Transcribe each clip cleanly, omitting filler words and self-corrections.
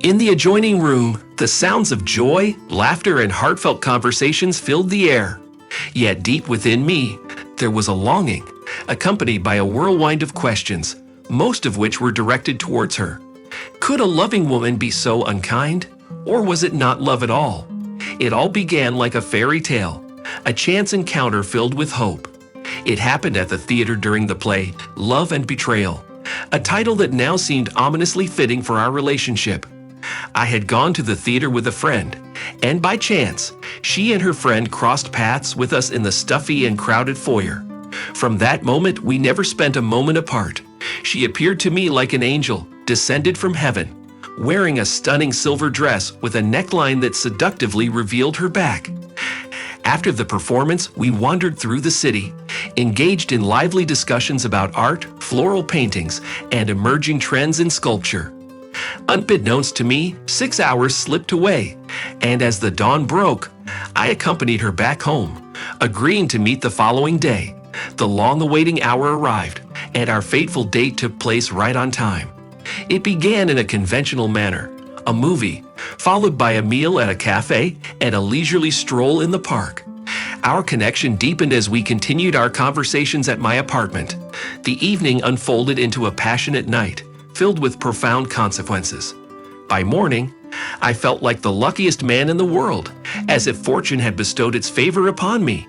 In the adjoining room, the sounds of joy, laughter, and heartfelt conversations filled the air. Yet deep within me, there was a longing, accompanied by a whirlwind of questions, most of which were directed towards her. Could a loving woman be so unkind? Or was it not love at all? It all began like a fairy tale, a chance encounter filled with hope. It happened at the theater during the play Love and Betrayal, a title that now seemed ominously fitting for our relationship. I had gone to the theater with a friend, and by chance, she and her friend crossed paths with us in the stuffy and crowded foyer. From that moment, we never spent a moment apart. She appeared to me like an angel, descended from heaven, wearing a stunning silver dress with a neckline that seductively revealed her back. After the performance, we wandered through the city, engaged in lively discussions about art, floral paintings, and emerging trends in sculpture. Unbeknownst to me, 6 hours slipped away, and as the dawn broke, I accompanied her back home, agreeing to meet the following day. The long-awaiting hour arrived, and our fateful date took place right on time. It began in a conventional manner, a movie, followed by a meal at a cafe and a leisurely stroll in the park. Our connection deepened as we continued our conversations at my apartment. The evening unfolded into a passionate night, filled with profound consequences. By morning, I felt like the luckiest man in the world, as if fortune had bestowed its favor upon me.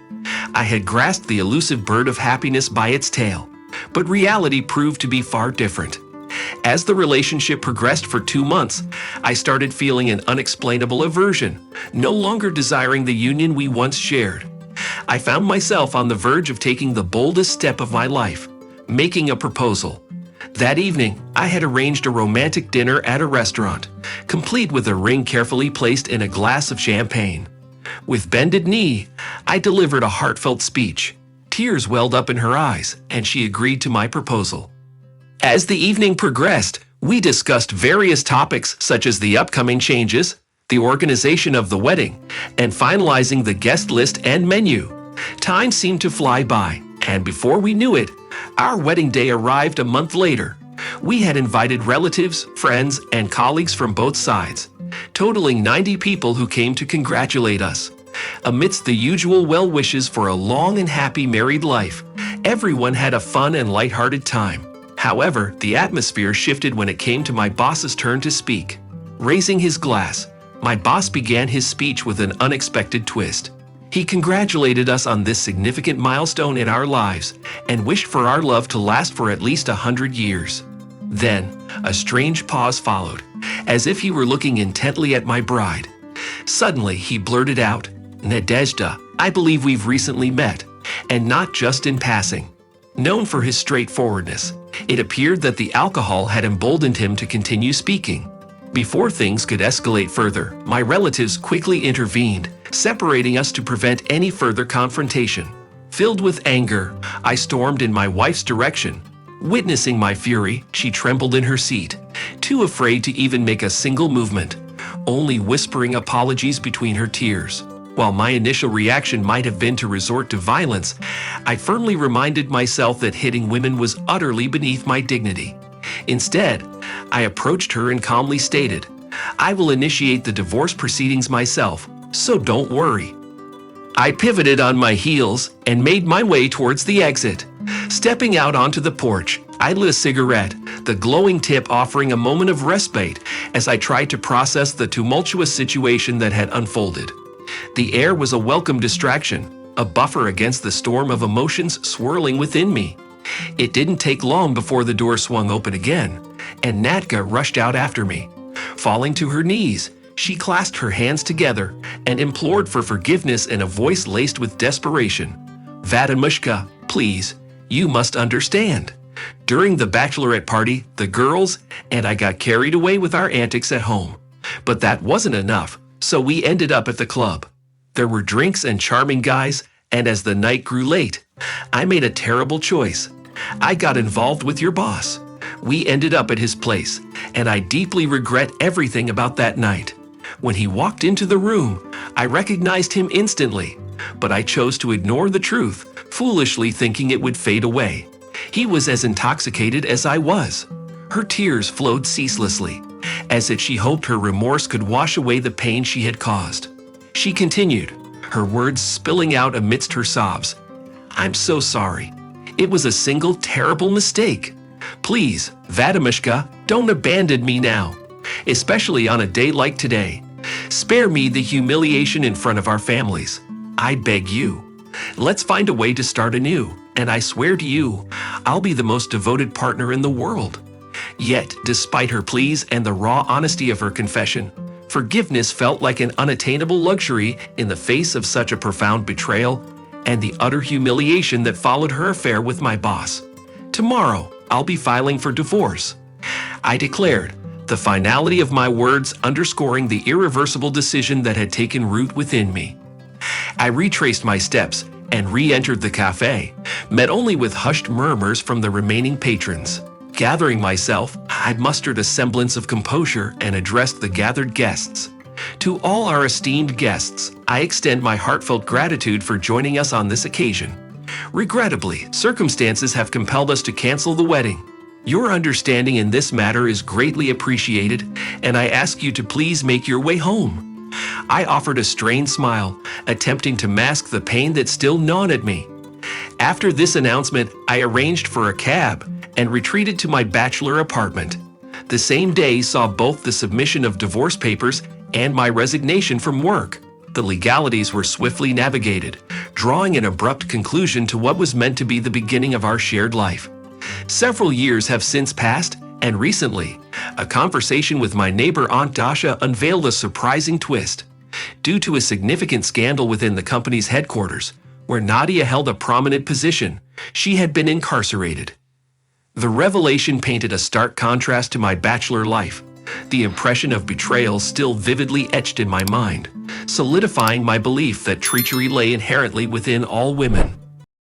I had grasped the elusive bird of happiness by its tail, but reality proved to be far different. As the relationship progressed for 2 months, I started feeling an unexplainable aversion, no longer desiring the union we once shared. I found myself on the verge of taking the boldest step of my life, making a proposal. That evening, I had arranged a romantic dinner at a restaurant, complete with a ring carefully placed in a glass of champagne. With bended knee, I delivered a heartfelt speech. Tears welled up in her eyes, and she agreed to my proposal. As the evening progressed, we discussed various topics such as the upcoming changes, the organization of the wedding, and finalizing the guest list and menu. Time seemed to fly by, and before we knew it, our wedding day arrived a month later. We had invited relatives, friends, and colleagues from both sides, totaling 90 people who came to congratulate us. Amidst the usual well wishes for a long and happy married life, everyone had a fun and lighthearted time. However, the atmosphere shifted when it came to my boss's turn to speak. Raising his glass, my boss began his speech with an unexpected twist. He congratulated us on this significant milestone in our lives and wished for our love to last for at least 100 years. Then, a strange pause followed, as if he were looking intently at my bride. Suddenly, he blurted out, "Nadezhda, I believe we've recently met, and not just in passing." Known for his straightforwardness, it appeared that the alcohol had emboldened him to continue speaking. Before things could escalate further, my relatives quickly intervened, separating us to prevent any further confrontation. Filled with anger, I stormed in my wife's direction. Witnessing my fury, she trembled in her seat, too afraid to even make a single movement, only whispering apologies between her tears. While my initial reaction might have been to resort to violence, I firmly reminded myself that hitting women was utterly beneath my dignity. Instead, I approached her and calmly stated, "I will initiate the divorce proceedings myself, so don't worry." I pivoted on my heels and made my way towards the exit. Stepping out onto the porch, I lit a cigarette, the glowing tip offering a moment of respite as I tried to process the tumultuous situation that had unfolded. The air was a welcome distraction, a buffer against the storm of emotions swirling within me. It didn't take long before the door swung open again, and Natka rushed out after me. Falling to her knees, she clasped her hands together and implored for forgiveness in a voice laced with desperation. "Vadamushka, please, you must understand. During the bachelorette party, the girls and I got carried away with our antics at home. But that wasn't enough, so we ended up at the club. There were drinks and charming guys, and as the night grew late, I made a terrible choice. I got involved with your boss. We ended up at his place, and I deeply regret everything about that night. When he walked into the room, I recognized him instantly, but I chose to ignore the truth, foolishly thinking it would fade away. He was as intoxicated as I was." Her tears flowed ceaselessly, as if she hoped her remorse could wash away the pain she had caused. She continued, her words spilling out amidst her sobs. "I'm so sorry. It was a single terrible mistake. Please, Vadimushka, don't abandon me now, especially on a day like today. Spare me the humiliation in front of our families. I beg you. Let's find a way to start anew, and I swear to you, I'll be the most devoted partner in the world." Yet, despite her pleas and the raw honesty of her confession, forgiveness felt like an unattainable luxury in the face of such a profound betrayal and the utter humiliation that followed her affair with my boss. "Tomorrow, I'll be filing for divorce," I declared, the finality of my words underscoring the irreversible decision that had taken root within me. I retraced my steps and re-entered the cafe, met only with hushed murmurs from the remaining patrons. Gathering myself, I mustered a semblance of composure and addressed the gathered guests. "To all our esteemed guests, I extend my heartfelt gratitude for joining us on this occasion. Regrettably, circumstances have compelled us to cancel the wedding. Your understanding in this matter is greatly appreciated, and I ask you to please make your way home." I offered a strained smile, attempting to mask the pain that still gnawed at me. After this announcement, I arranged for a cab and retreated to my bachelor apartment. The same day saw both the submission of divorce papers and my resignation from work. The legalities were swiftly navigated, drawing an abrupt conclusion to what was meant to be the beginning of our shared life. Several years have since passed, and recently, a conversation with my neighbor Aunt Dasha unveiled a surprising twist. Due to a significant scandal within the company's headquarters, where Nadia held a prominent position, she had been incarcerated. The revelation painted a stark contrast to my bachelor life, the impression of betrayal still vividly etched in my mind, solidifying my belief that treachery lay inherently within all women.